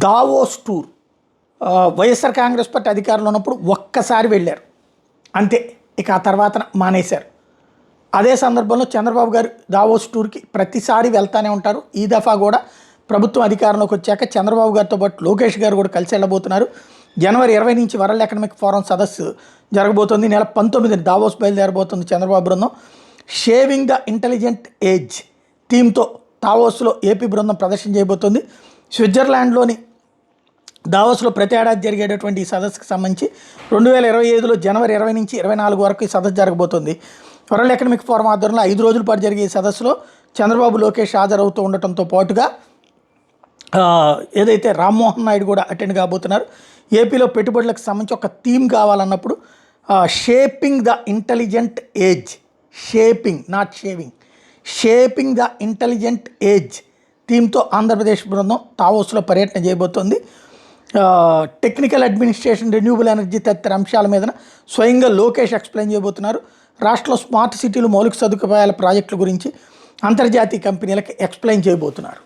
Davos tour YSR Congress party అధికారంలో ఉన్నప్పుడు ఒక్కసారి వెళ్ళారు అంతే. ఇక ఆ తర్వాత మానేశారు. అదే సందర్భంలో చంద్రబాబు గారు దావోస్ టూర్కి ప్రతిసారి వెళ్తూనే ఉంటారు. ఈ దఫా కూడా ప్రభుత్వం అధికారంలోకి వచ్చాక చంద్రబాబు గారితో పాటు లోకేష్ గారు కూడా కలిసి వెళ్ళబోతున్నారు. జనవరి 20 నుంచి వరల్డ్ ఎకనామిక్ ఫోరం సదస్సు జరగబోతుంది. నెల 19 దావోస్ బయలుదేరబోతుంది చంద్రబాబు బృందం. షేవింగ్ ద ఇంటెలిజెంట్ ఏజ్ థీమ్తో దావోస్లో ఏపీ బృందం ప్రదర్శన చేయబోతుంది. స్విట్జర్లాండ్లోని దావోస్లో ప్రతి ఏడాది జరిగేటటువంటి ఈ సదస్సుకు సంబంధించి 2025లో జనవరి 20 నుంచి 24 వరకు ఈ సదస్సు జరగబోతుంది. వరల్డ్ ఎకనామిక్ ఫోరం ఆధ్వర్యంలో 5 రోజుల పాటు జరిగే ఈ సదస్సులో చంద్రబాబు లోకేష్ హాజరవుతూ ఉండటంతో పాటుగా ఏదైతే రామ్మోహన్ నాయుడు కూడా అటెండ్ కాబోతున్నారు. ఏపీలో పెట్టుబడులకు సంబంధించి ఒక థీమ్ కావాలన్నప్పుడు shaping the intelligent age, shaping not shaving, shaping the intelligent age థీమ్తో ఆంధ్రప్రదేశ్ బృందం దావోస్లో పర్యటన చేయబోతోంది. టెక్నికల్ అడ్మినిస్ట్రేషన్, రెన్యూబుల్ ఎనర్జీ తదితర అంశాల మీద స్వయంగా లోకేష్ ఎక్స్ప్లెయిన్ చేయబోతున్నారు. రాష్ట్రంలో స్మార్ట్ సిటీలు, మౌలిక సదుపాయాల ప్రాజెక్టుల గురించి అంతర్జాతీయ కంపెనీలకు ఎక్స్ప్లెయిన్ చేయబోతున్నారు.